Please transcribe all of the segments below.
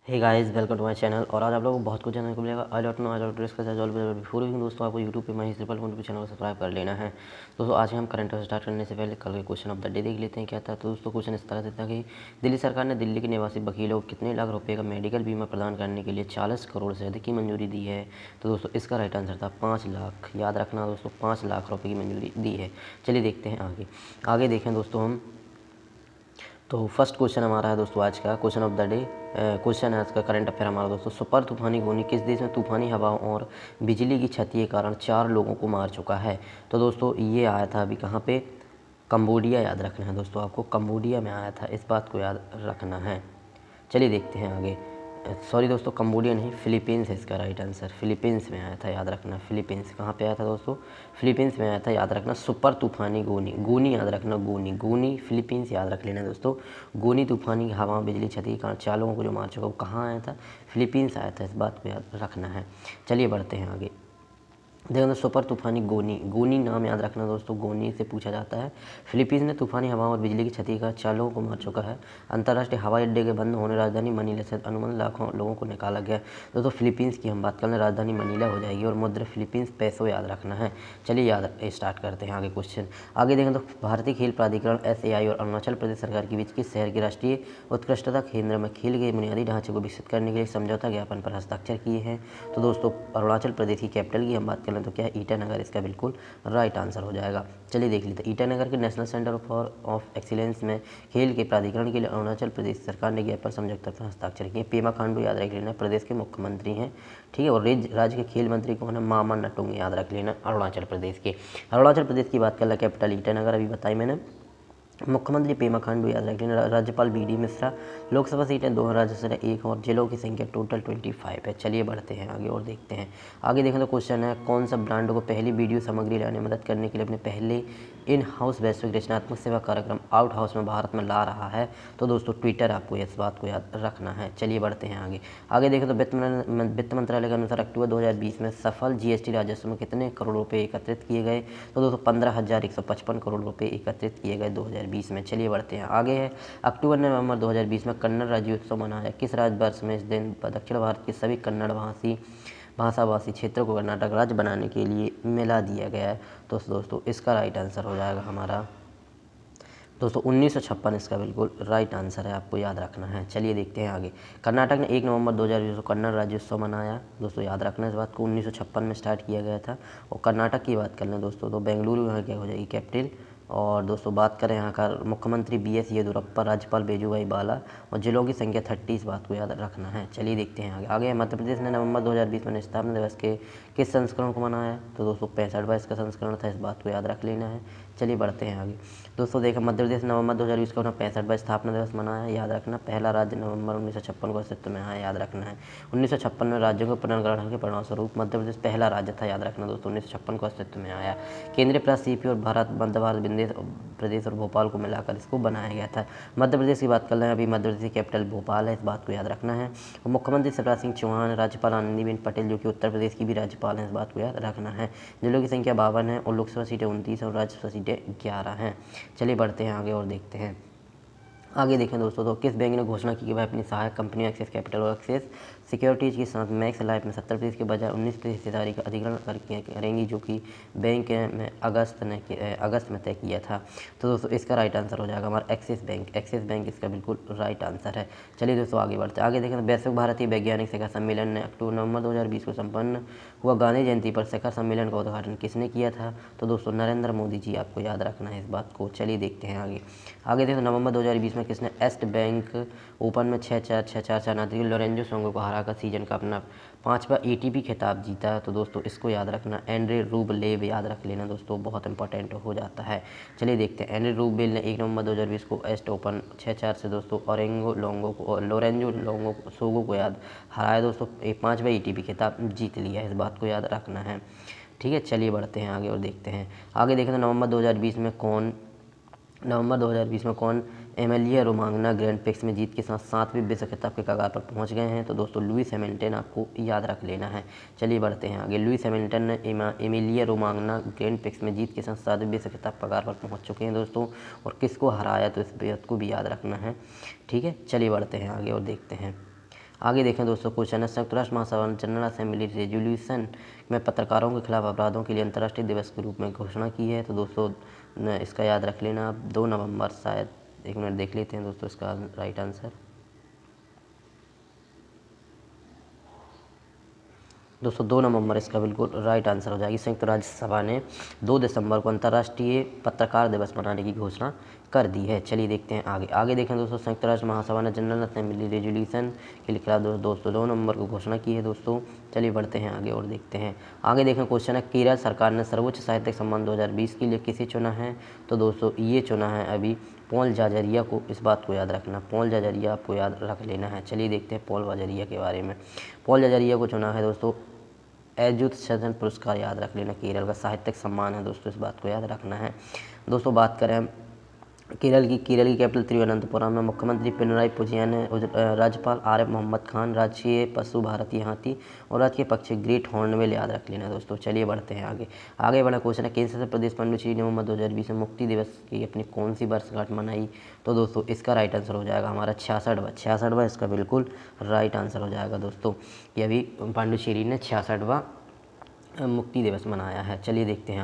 Hey guys, welcome to my channel. और आज आप लोगों को बहुत कुछ जानने को मिलेगा। I don't know I don't discuss as always before using. दोस्तों, आपको यूट्यूब पे माय ट्रिपल वन चैनल को सब्सक्राइब कर लेना है। दोस्तों, आज हम करंट अफेयर स्टार्ट करने से पहले कल के क्वेश्चन ऑफ द डे देख लेते हैं क्या था। तो दोस्तों, क्वेश्चन इस तरह से था कि दिल्ली सरकार ने दिल्ली के निवासी वकीलों को कितने लाख रुपये का मेडिकल बीमा प्रदान करने के लिए 40 करोड़ से अधिक की मंजूरी दी है। तो दोस्तों, इसका राइट आंसर था 5 लाख। याद रखना दोस्तों, 5 लाख रुपये की मंजूरी दी है। चलिए देखते हैं आगे देखें दोस्तों हम। तो फर्स्ट क्वेश्चन हमारा है दोस्तों आज का question of the day. Question है आज का करंट अफेयर हमारा दोस्तों। सुपर तूफानी गोनी किस देश में तूफानी हवाओं और बिजली की क्षति के कारण 4 लोगों को मार चुका है। तो दोस्तों, ये आया था अभी कहाँ पे, कंबोडिया। याद रखना है दोस्तों, आपको कंबोडिया में आया था, इस बात को याद रखना है। चलिए देखते हैं आगे। सॉरी दोस्तों, कंबोडिया नहीं, फिलीपींस है इसका राइट आंसर। फिलीपींस में आया था, याद रखना। फिलीपींस कहाँ पे आया था दोस्तों? फिलीपींस में आया था, याद रखना। सुपर तूफानी गोनी, गोनी याद रखना, गोनी गोनी फिलीपींस याद रख लेना दोस्तों। गोनी तूफानी हवा बिजली क्षति के कारण 4 लोगों को जो मार चुका, वो कहाँ आया था? फिलीपींस आया था, इस बात को याद रखना है। चलिए बढ़ते हैं आगे। देखो दोस्तों, सुपर तूफानी गोनी, गोनी नाम याद रखना दोस्तों, गोनी से पूछा जाता है। फिलीपींस ने तूफानी हवाओं और बिजली की क्षति का 4 लोगों को मार चुका है। अंतर्राष्ट्रीय हवाई अड्डे के बंद होने राजधानी मनीला से अनुमान लाखों लोगों को निकाला गया। दोस्तों, फिलीपींस की हम बात करें, राजधानी मनीला हो जाएगी और मुद्रा फिलीपींस पेसो याद रखना है। चलिए याद स्टार्ट करते हैं आगे क्वेश्चन। आगे देखें तो भारतीय खेल प्राधिकरण SAI और अरुणाचल प्रदेश सरकार के बीच किस शहर के राष्ट्रीय उत्कृष्टता केंद्र में खेल के बुनियादी ढांचे को विकसित करने के लिए समझौता ज्ञापन पर हस्ताक्षर किए हैं। तो दोस्तों, अरुणाचल प्रदेश की कैपिटल की हम बात करें तो क्या है? ईटानगर इसका बिल्कुल राइट आंसर हो जाएगा। चलिए देख लेते हैं। ईटानगर के national centre for of excellence में खेल के प्राधिकरण के लिए अरुणाचल प्रदेश सरकार ने ज्ञापन समझौते पर हस्ताक्षर किए। पेमा खांडू याद रख लेना, प्रदेश के मुख्यमंत्री हैं, ठीक है। और राज्य के खेल मंत्री कौन है? मामा नटुंग याद रख लेना, अरुणाचल प्रदेश के। अरुणाचल प्रदेश की बात कर ला, कैपिटल ईटानगर अभी बताई मैंने। मुख्यमंत्री पेमा खांडू याद रख लेना, राज्यपाल BD मिश्रा। लोकसभा सीटें 2 हैं, राज्यसभा 1 और जिलों की संख्या टोटल 25 है। चलिए बढ़ते हैं आगे और देखते हैं। आगे देखें तो क्वेश्चन है, कौन सा ब्रांड को पहली वीडियो सामग्री लाने में मदद करने के लिए अपने पहले इन हाउस वैश्विक रचनात्मक सेवा कार्यक्रम आउट हाउस में भारत में ला रहा है? तो दोस्तों, ट्विटर। आपको इस बात को याद रखना है। चलिए बढ़ते हैं आगे देखें तो वित्त मंत्रालय के अनुसार अक्टूबर 2020 में सफल GST राजस्व में कितने करोड़ रुपये एकत्रित किए गए? तो दोस्तों, 15,155 करोड़ रुपये एकत्रित किए गए 2020 में। चलिए बढ़ते हैं आगे है। अक्टूबर नवंबर 2020 में कन्नड़ राज्योत्सव मनाया किस राज्य वर्ष में? इस दिन दक्षिण भारत के सभी कन्नड़ भाषाभाषी क्षेत्रों को कर्नाटक राज्य बनाने के लिए मिला दिया गया है। तो दोस्तों, इसका राइट आंसर हो जाएगा हमारा दोस्तों 1956 इसका बिल्कुल राइट आंसर है, आपको याद रखना है। चलिए देखते हैं आगे। कर्नाटक ने 1 नवंबर 2020 को कन्नड़ राज्योत्सव मनाया। दोस्तों, याद रखना इस बात को, 1956 में स्टार्ट किया गया था। और कर्नाटक की बात कर लें दोस्तों, तो बेंगलुरु यहाँ क्या हो जाएगी? कैपिटल। और दोस्तों, बात करें यहाँ का मुख्यमंत्री BS येदियुरप्पा, राज्यपाल बेजूभाई बाला और जिलों की संख्या 30, इस बात को याद रखना है। चलिए देखते हैं आगे मध्य प्रदेश ने नवंबर 2020 में स्थापना दिवस के किस संस्करण को मनाया? तो दोस्तों, 65वां इसका संस्करण था, इस बात को याद रख लेना है। चलिए बढ़ते हैं आगे। दोस्तों देखा, मध्य प्रदेश नवंबर 2020 को अपना 65वां स्थापना दिवस मनाया, याद रखना। पहला राज्य नवंबर 1956 को अस्तित्व में आया, याद रखना है। 1956 में राज्यों के पुनर्गठन के परिणामस्वरूप मध्य प्रदेश पहला राज्य था, याद रखना दोस्तों। 1956 को अस्तित्व में आया। केंद्रीय प्रयास CP और मध्य भारत विंध्य प्रदेश और भोपाल को मिलाकर इसको बनाया गया था। मध्य प्रदेश की बात कर रहे हैं अभी, मध्य प्रदेश की कैपिटल भोपाल है, इस बात को याद रखना है। और मुख्यमंत्री शिवराज सिंह चौहान, राज्यपाल आनंदीबेन पटेल जो कि उत्तर प्रदेश की भी राज्यपाल हैं, इस बात को याद रखना है। जिलों की संख्या 52 है और लोकसभा सीटें 29 और राज्यसभा सीटें 11 हैं। चलिए बढ़ते हैं आगे और देखते हैं। आगे देखें दोस्तों, तो किस बैंक ने घोषणा की कि वह अपनी सहायक कंपनियों एक्सिस कैपिटल और एक्सिस सिक्योरिटीज़ के साथ मैक्स लाइफ में 70% के बजाय 19% हिस्सेदारी का अधिग्रहण करेंगी, जो कि बैंक में अगस्त में तय किया था। तो दोस्तों, इसका राइट आंसर हो जाएगा हमारा एक्सिस बैंक। एक्सिस बैंक इसका बिल्कुल राइट आंसर है। चलिए दोस्तों आगे बढ़ते हैं। आगे देखें तो वैश्विक भारतीय वैज्ञानिक शिखर सम्मेलन ने नवंबर 2020 को संपन्न हुआ गांधी जयंती पर शिखर सम्मेलन का उद्घाटन किसने किया था? तो दोस्तों, नरेंद्र मोदी जी, आपको याद रखना है इस बात को। चलिए देखते हैं आगे देखो, नवंबर 2020 में किसने एस्ट बैंक ओपन में 6-4 6-4 से नाती लोरेंजो सोंगो को हराकर सीजन का अपना 5वां ATP खिताब जीता? तो दोस्तों, इसको याद रखना, एंड्रे रूबलेव याद रख लेना दोस्तों, बहुत इंपॉर्टेंट हो जाता है। चलिए देखते हैं। एंड्रे रूबलेव ने 1 नवंबर 2020 को एस्ट ओपन 6-4 से दोस्तों लोरेंजो सोंगो को याद हराया दोस्तों, 5वां ATP खिताब जीत लिया, इस बात को याद रखना है, ठीक है। चलिए बढ़ते हैं आगे और देखते हैं। आगे देखें तो नवंबर 2020 में कौन एमिलिया रोमांगना ग्रैंड प्रिक्स में जीत के साथ 7वें विश्व खिताब के कगार पर पहुंच गए हैं? तो दोस्तों, लुइस हैमिल्टन, आपको याद रख लेना है। चलिए बढ़ते हैं आगे। लुइस हैमिल्टन ने एमिलिया रोमांगना ग्रैंड प्रिक्स में जीत के साथ 7वें विश्व खिताब कगार पर पहुंच चुके हैं दोस्तों। और किसको हराया? तो इस बात को भी याद रखना है, ठीक है। चलिए बढ़ते हैं आगे और देखते हैं। आगे देखें दोस्तों, क्वेश्चन है संयुक्त राष्ट्र महासभा ने जनरल असेंबली रेजोल्यूशन में पत्रकारों के खिलाफ अपराधों के लिए अंतर्राष्ट्रीय दिवस के रूप में घोषणा की है। तो दोस्तों इसका याद रख लेना आप, 2 नवंबर शायद, 1 मिनट देख लेते हैं दोस्तों इसका राइट आंसर। दोस्तों 2 नवंबर इसका बिल्कुल राइट आंसर हो जाएगी। संयुक्त राज्य सभा ने 2 दिसंबर को अंतर्राष्ट्रीय पत्रकार दिवस मनाने की घोषणा कर दी है। चलिए देखते हैं आगे देखें दोस्तों, संयुक्त राष्ट्र महासभा ने जनरल असेंबली रेजोल्यूशन के लिए खिलाफ दोस्तों 2 नवंबर को घोषणा की है दोस्तों। चलिए बढ़ते हैं आगे और देखते हैं। आगे देखें क्वेश्चन है, केरल सरकार ने सर्वोच्च साहित्यिक सम्मान 2020 के लिए किसे चुना है। तो दोस्तों ये चुना है अभी पॉल जाजरिया को, इस बात को याद रखना, पॉल जाजरिया आपको याद रख लेना है। चलिए देखते हैं पॉल जाजरिया के बारे में। पॉल जाजरिया को चुना है दोस्तों अच्युत सदन पुरस्कार, याद रख लेना, केरल का साहित्यिक सम्मान है दोस्तों, इस बात को याद रखना है। दोस्तों बात करें केरल की कैपिटल तिरुवनंतपुरम में मुख्यमंत्री पिनराई विजयन है, राज्यपाल आरिफ मोहम्मद खान, राष्ट्रीय पशु भारतीय हाथी और राष्ट्रीय पक्षी ग्रेट हॉर्नबिल, याद रख लेना दोस्तों। चलिए बढ़ते हैं आगे बढ़ा क्वेश्चन है, केंद्र शासित प्रदेश पांडुचेरी नवंबर 2020 में मुक्ति दिवस की अपनी कौन सी वर्षगांठ मनाई। तो दोस्तों इसका राइट आंसर हो जाएगा हमारा 66वां इसका बिल्कुल राइट आंसर हो जाएगा दोस्तों। ये अभी पांडुचेरी ने 66वां मुक्ति दिवस मनाया है। चलिए देखते हैं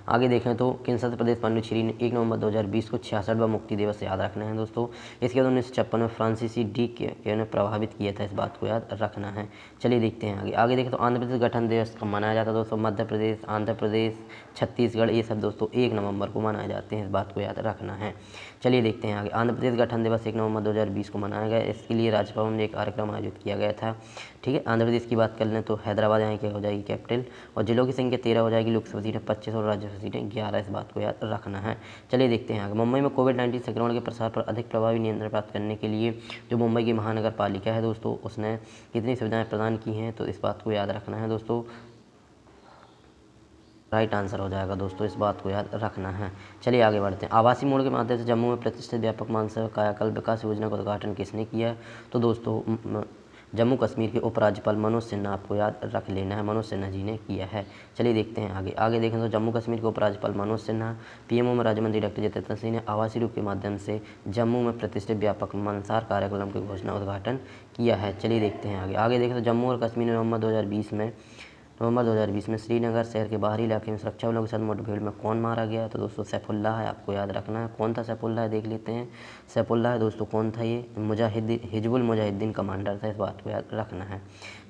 आगे देखें तो केंद्र शासित प्रदेश पांडुचेरी ने 1 नवंबर 2020 को 66वां मुक्ति दिवस याद रखना है दोस्तों। इसके बाद 1956 में फ्रांसीसी डी के ने प्रभावित किया था, इस बात को याद रखना है। चलिए देखते हैं आगे देखें तो आंध्र प्रदेश गठन दिवस कब मनाया जाता है दोस्तों। मध्य प्रदेश, आंध्र प्रदेश, छत्तीसगढ़, ये सब दोस्तों 1 नवंबर को मनाए जाते हैं, इस बात को याद रखना है। चलिए देखते हैं आंध्र प्रदेश गठन दिवस 1 नवंबर 2020 को मनाया गया। इसके लिए राजभवन में एक कार्यक्रम आयोजित किया गया था। ठीक है, आंध्र प्रदेश की बात कर लें तो हैदराबाद यहाँ की हो जाएगी कैपिटल, और जिलों की संख्या 13 हो जाएगी, लोकसभा सीटें 25 और राज्यसभा सीटें 11, इस बात को याद रखना है। चलिए देखते हैं मुंबई में कोविड-19 संक्रमण के प्रसार पर अधिक प्रभावी नियंत्रण प्राप्त करने के लिए जो मुंबई की महानगर पालिका है दोस्तों, उसने कितनी सुविधाएं प्रदान की हैं, तो इस बात को याद रखना है दोस्तों। राइट आंसर हो जाएगा दोस्तों, इस बात को याद रखना है। चलिए आगे बढ़ते हैं। आवासीय मोड के माध्यम से जम्मू में प्रतिष्ठित व्यापक मानसिक कायाकल्प विकास योजना का उद्घाटन किसने किया। तो दोस्तों जम्मू कश्मीर के उपराज्यपाल मनोज सिन्हा, आपको याद रख लेना है, मनोज सिन्हा जी ने किया है। चलिए देखते हैं आगे देखें तो जम्मू कश्मीर के उपराज्यपाल मनोज सिन्हा, पीएमओ में राज्य मंत्री डॉक्टर जितेंद्र सिंह ने आवासीय रूप के माध्यम से जम्मू में प्रतिष्ठित व्यापक मानसार कार्यक्रम की घोषणा उद्घाटन किया है। चलिए देखते हैं आगे देखें तो जम्मू और कश्मीर में नवंबर 2020 में श्रीनगर शहर के बाहरी इलाके में सुरक्षा बलों के साथ मुठभेड़ में कौन मारा गया। तो दोस्तों सैफुल्लाह है, आपको याद रखना है। कौन था सैफुल्लाह, देख लेते हैं। सैफुल्लाह है दोस्तों, कौन था ये, हिजबुल मुजाहिदीन कमांडर था, इस बात को याद रखना है।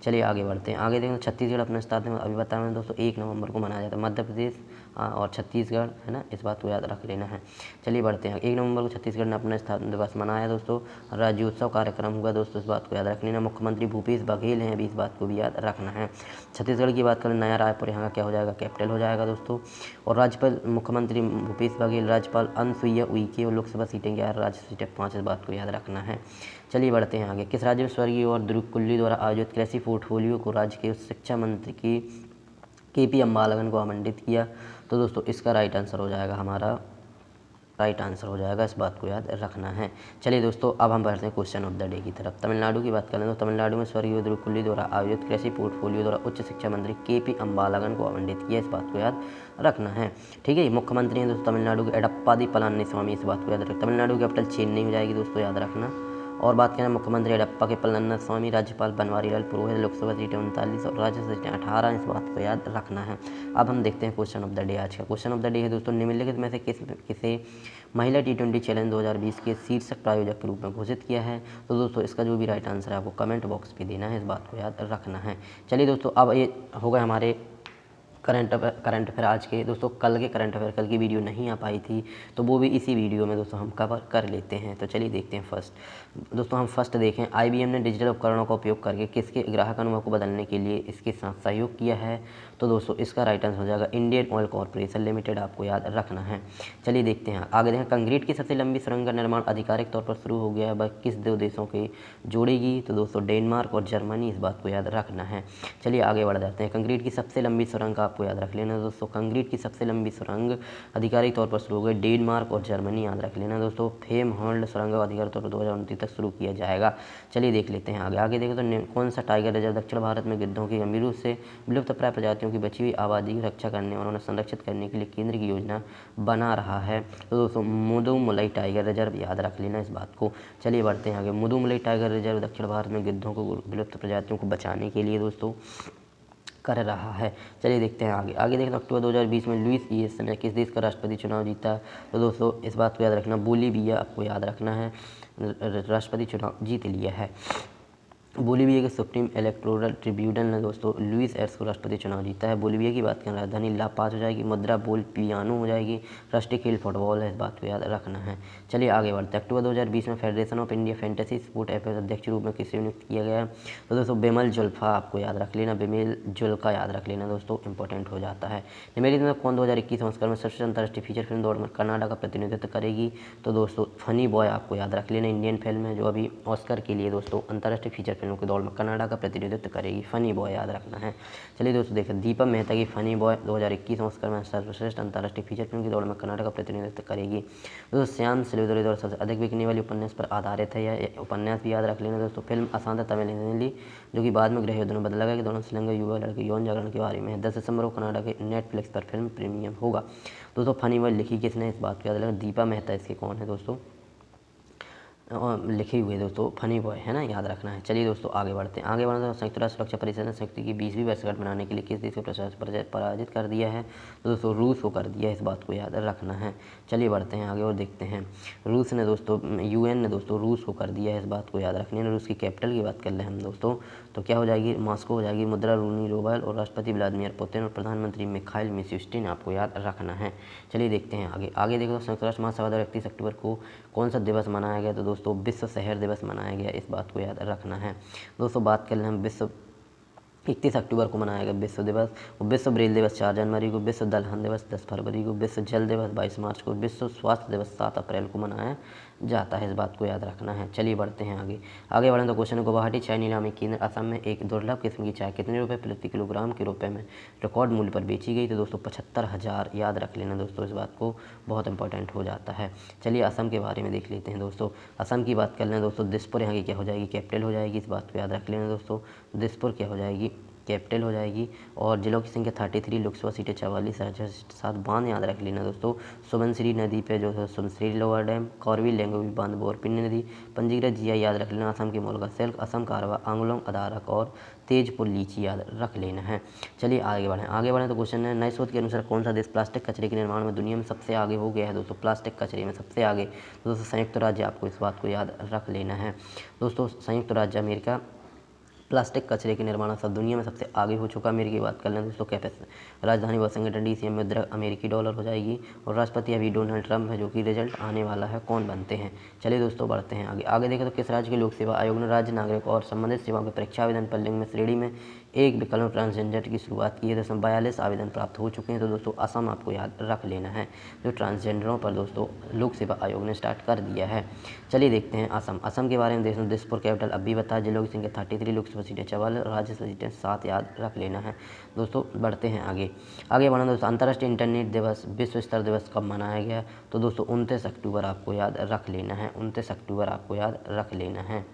चलिए आगे बढ़ते हैं। आगे देखें छत्तीसगढ़ अपने स्थान में अभी बता रहे हैं दोस्तों 1 नवंबर को मनाया जाता है। मध्य प्रदेश और छत्तीसगढ़ है ना, इस बात को याद रख लेना है। चलिए बढ़ते हैं। 1 नवंबर को छत्तीसगढ़ ने अपना स्थापना दिवस मनाया दोस्तों। राज्योत्सव कार्यक्रम हुआ दोस्तों, इस बात को याद रख लेना। मुख्यमंत्री भूपेश बघेल हैं अभी, इस बात को भी याद रखना है। छत्तीसगढ़ की बात करें, नया रायपुर यहाँ का क्या हो जाएगा, कैपिटल हो जाएगा दोस्तों। और राज्यपाल मुख्यमंत्री भूपेश बघेल, राज्यपाल अनुसुईया उइके और लोकसभा सीटें 11, राज्यसभा सीटें 5, इस बात को याद रखना है। चलिए बढ़ते हैं आगे। किस राज्य में स्वर्गीय और ध्रुव कुल्ली द्वारा आयोजित कृषि पोर्टफोलियो को राज्य के शिक्षा मंत्री की KP अम्बालगन को आवंटित किया। तो दोस्तों इसका राइट आंसर हो जाएगा हमारा, राइट आंसर हो जाएगा, इस बात को याद रखना है। चलिए दोस्तों अब हम बढ़ते हैं क्वेश्चन ऑफ द डे की तरफ। तमिलनाडु की बात करें तो तमिलनाडु में स्वर्गीय ध्रुव कुल्ली द्वारा आयोजित कृषि पोर्टफोलियो द्वारा उच्च शिक्षा मंत्री KP अम्बालगन को आवंटित किया, इस बात को याद रखना है। ठीक है, मुख्यमंत्री हैं दोस्तों तमिलनाडु के एडप्पादी पलानीस्वामी, इस बात को याद रखना। तमिलनाडु की कैपिटल चेन्नई हो जाएगी दोस्तों, याद रखना। और बात करें मुख्यमंत्री एडप्पा के पलानीस्वामी, राज्यपाल बनवारीलाल पुरोहित, लोकसभा सीटें 39 और राज्यसभा सीटें 18, इस बात को याद रखना है। अब हम देखते हैं क्वेश्चन ऑफ द डे। आज का क्वेश्चन ऑफ द डे है दोस्तों, निम्नलिखित में से किसे महिला T20 चैलेंज 2020 के शीर्षक प्रायोजक के रूप में घोषित किया है। तो दोस्तों इसका जो भी राइट आंसर है आपको कमेंट बॉक्स पे देना है, इस बात को याद रखना है। चलिए दोस्तों अब ये हो गए हमारे करंट अफेयर आज के। दोस्तों कल के करंट अफेयर, कल की वीडियो नहीं आ पाई थी तो वो भी इसी वीडियो में दोस्तों हम कवर कर लेते हैं। तो चलिए देखते हैं दोस्तों हम फर्स्ट देखें, IBM ने डिजिटल उपकरणों का उपयोग करके किसके ग्राहक अनुभव को बदलने के लिए इसके साथ सहयोग किया है। तो दोस्तों इसका राइट आंसर हो जाएगा इंडियन ऑयल कॉर्पोरेशन लिमिटेड, आपको याद रखना है। चलिए देखते हैं आगे देखें, कंक्रीट की सबसे लंबी सुरंग का निर्माण आधिकारिक तौर पर शुरू हो गया है, वह किस 2 देशों के जोड़ेगी। तो दोस्तों डेनमार्क और जर्मनी, इस बात को याद रखना है। चलिए आगे बढ़ जाते हैं। कंक्रीट की सबसे लंबी सुरंग का आपको याद रख लेना दोस्तों। कंक्रीट की सबसे लंबी सुरंग आधिकारिक तौर पर शुरू हो गई डेनमार्क और जर्मनी, याद रख लेना दोस्तों। फेम होल्ड सुरंग आधिकारिक तौर पर 2029 तक शुरू किया जाएगा। चलिए देख लेते हैं आगे। आगे देखें तो कौन सा टाइगर रिजर्व दक्षिण भारत में गिद्धों की गंभीर रूप से विलुप्तप्राय प्रजातियों की बची हुई आबादी की रक्षा करने और उन्हें संरक्षित करने के लिए केंद्र की योजना बना रहा है। तो दोस्तों मुदुमलई टाइगर रिजर्व, याद रख लेना इस बात को। चलिए बढ़ते हैं आगे। मुदुमलई टाइगर रिजर्व दक्षिण भारत में गिद्धों को विलुप्त प्रजातियों को बचाने के लिए दोस्तों कर रहा है। चलिए देखते हैं आगे। आगे देखना अक्टूबर 2020 में लुइस इनेस ने किस देश का राष्ट्रपति चुनाव जीता। तो दोस्तों इस बात को याद रखना, बोलीविया आपको याद रखना है, राष्ट्रपति चुनाव जीत लिया है। बोलीविया के सुप्रीम इलेक्टोरल ट्रिब्यूनल ने दोस्तों लुइस एर्स को राष्ट्रपति चुनाव जीता है। बोलीविया की बात करें, राजधानी ला पाज हो जाएगी, मुद्रा बोल पियानो हो जाएगी, राष्ट्रीय खेल फुटबॉल है, इस बात को याद रखना है। चलिए आगे बढ़ते हैं। अक्टूबर 2020 में federation of India fantasy sport affair अध्यक्ष रूप में किसे नियुक्त किया गया है। तो दोस्तों बिमल जुल्फा आपको याद रख लेना, बिमल जुल्का याद रख लेना दोस्तों, इंपॉर्टेंट हो जाता है। निम्नलिखित में कौन 2021 संस्करण में सर्वश्रेष्ठ अंतर्राष्ट्रीय फीचर फिल्म दौड़ में कनाडा का प्रतिनिधित्व करेगी। तो दोस्तों फनी बॉय आपको याद रख लेना, इंडियन फिल्म है जो अभी ऑस्कर के लिए दोस्तों अंतर्राष्ट्रीय फीचर फिल्मों की दौड़ में कनाडा का प्रतिनिधित्व करेगी। फनी बॉय याद रखना है। चलिए दोस्तों देखें, दीपक मेहता की फनी बॉय 2021 ऑस्कर में सर्वश्रेष्ठ अंतर्राष्ट्रीय फीचर फिल्म की दौड़ में कनाडा का प्रतिनिधित्व करेगी। दोस्तों श्याम सिलवदरी द्वारा सबसे अधिक बिकने वाली उपन्यास पर आधारित है यह उपन्यास भी याद रख लेना दोस्तों। फिल्म अशांत तमिल जो कि बाद में गृह युद्ध में बदला गया कि दोनों श्रीलंका युवा लड़के यौन जागरण के बारे में है। 10 दिसंबर को कनाडा के नेटफ्लिक्स पर फिल्म प्रीमियम होगा। दोस्तों फनी बॉय लिखी किसने, इस बात को याद रखना, दीपा मेहता इसके कौन है दोस्तों, लिखे हुए दोस्तों फनी बॉय है ना, याद रखना है। चलिए दोस्तों आगे बढ़ते हैं। आगे बढ़ते हैं संयुक्त राष्ट्र सुरक्षा परिषद ने संयुक्त की 20वीं वर्षगांठ मनाने के लिए किस देश को पराजित कर दिया है। तो दोस्तों रूस को कर दिया है, इस बात को याद रखना है। चलिए बढ़ते हैं आगे और देखते हैं। रूस ने दोस्तों UN ने दोस्तों रूस को कर दिया है, इस बात को याद रखनी है। रूस की कैपिटल की बात कर रहे हैं हम दोस्तों, तो क्या हो जाएगी, मॉस्को हो जाएगी। मुद्रा रूनी रूबल और राष्ट्रपति व्लादिमीर पुतिन और प्रधानमंत्री मिखाइल मिशुस्टिन आपको याद रखना है। चलिए देखते हैं आगे। आगे देखो संयुक्त राष्ट्र महासभा द्वारा 31 अक्टूबर को कौन सा दिवस मनाया गया। तो दोस्तों विश्व शहर दिवस मनाया गया, इस बात को याद रखना है। दोस्तों बात कर लें हम विश्व 31 अक्टूबर को मनाया गया विश्व दिवस। विश्व ब्रेल दिवस 4 जनवरी को, विश्व दलहन दिवस 10 फरवरी को, विश्व जल दिवस 22 मार्च को, विश्व स्वास्थ्य दिवस 7 अप्रैल को मनाया जाता है, इस बात को याद रखना है। चलिए बढ़ते हैं आगे। आगे बढ़ें तो क्वेश्चन है, गुवाहाटी चाय नीलामी केंद्र असम में एक दुर्लभ किस्म की चाय कितने रुपये प्रति किलोग्राम के रुपए में रिकॉर्ड मूल्य पर बेची गई। तो दोस्तों 75,000, याद रख लेना दोस्तों, इस बात को, बहुत इंपॉर्टेंट हो जाता है। चलिए असम के बारे में देख लेते हैं दोस्तों। असम की बात कर लें दोस्तों, दिसपुर यहाँ की क्या हो जाएगी, कैपिटल हो जाएगी, इस बात को याद रख लेना दोस्तों। दिसपुर क्या हो जाएगी, कैपिटल हो जाएगी। और जिलों की संख्या 33, लोकसभा सीटें 44, राज्य 7 बांध याद रख लेना दोस्तों। सुबनसिरी नदी पे जो है सुनसरी लोअर डैम, कौरवी लेंगोवी बांध, बोरपिंडी नदी, पंजीकृत जिया याद रख लेना, असम की मोलगा सिल्क, असम कारवा, आंगलोंग अदारक और तेजपुर लीची याद रख लेना है। चलिए आगे बढ़ें तो क्वेश्चन है, नए शोध के अनुसार कौन सा देश प्लास्टिक कचरे के निर्माण में दुनिया में सबसे आगे हो गया है। दोस्तों प्लास्टिक कचरे में सबसे आगे तो दोस्तों संयुक्त राज्य, आपको इस बात को याद रख लेना है दोस्तों। संयुक्त राज्य अमेरिका प्लास्टिक कचरे के निर्माण सब दुनिया में सबसे आगे हो चुका। अमेरिका की बात कर लें दोस्तों, राजधानी वाशिंगटन DC में मुद्रा अमेरिकी डॉलर हो जाएगी। और राष्ट्रपति अभी डोनाल्ड ट्रंप है, जो कि रिजल्ट आने वाला है, कौन बनते हैं। चलिए दोस्तों बढ़ते हैं आगे देखें तो किस राज्य के लोक सेवा आयोग ने राज्य नागरिक और संबंधित सेवाओं के परीक्षा आवेदन पर लिंग में श्रेणी में एक विकल्प ट्रांसजेंडर की शुरुआत की है। दोस्तों 42 आवेदन प्राप्त हो चुके हैं। तो दोस्तों असम आपको याद रख लेना है, जो ट्रांसजेंडरों पर दोस्तों लोक सेवा आयोग ने स्टार्ट कर दिया है। चलिए देखते हैं असम के बारे में। दोस्तों दिसपुर कैपिटल अभी बता, जिलों की संख्या 33, लोकसभा सीटें 44, राज्य सीटें 7 याद रख लेना है। दोस्तों बढ़ते हैं आगे बढ़ना दोस्तों। अंतर्राष्ट्रीय इंटरनेट दिवस, विश्व स्तर दिवस कब मनाया गया। तो दोस्तों 29 अक्टूबर आपको याद रख लेना है, 29 अक्टूबर आपको याद रख लेना है।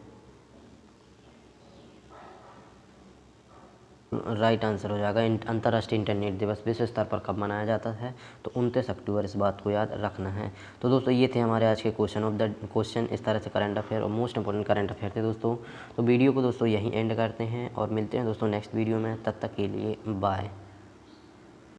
राइट आंसर हो जाएगा। अंतर्राष्ट्रीय इंटरनेट दिवस विश्व स्तर पर कब मनाया जाता है। तो 29 अक्टूबर, इस बात को याद रखना है। तो दोस्तों ये थे हमारे आज के क्वेश्चन, इस तरह से करंट अफेयर और मोस्ट इंपॉर्टेंट करंट अफेयर थे दोस्तों। तो वीडियो को दोस्तों यहीं एंड करते हैं और मिलते हैं दोस्तों नेक्स्ट वीडियो में। तब तक के लिए बाय।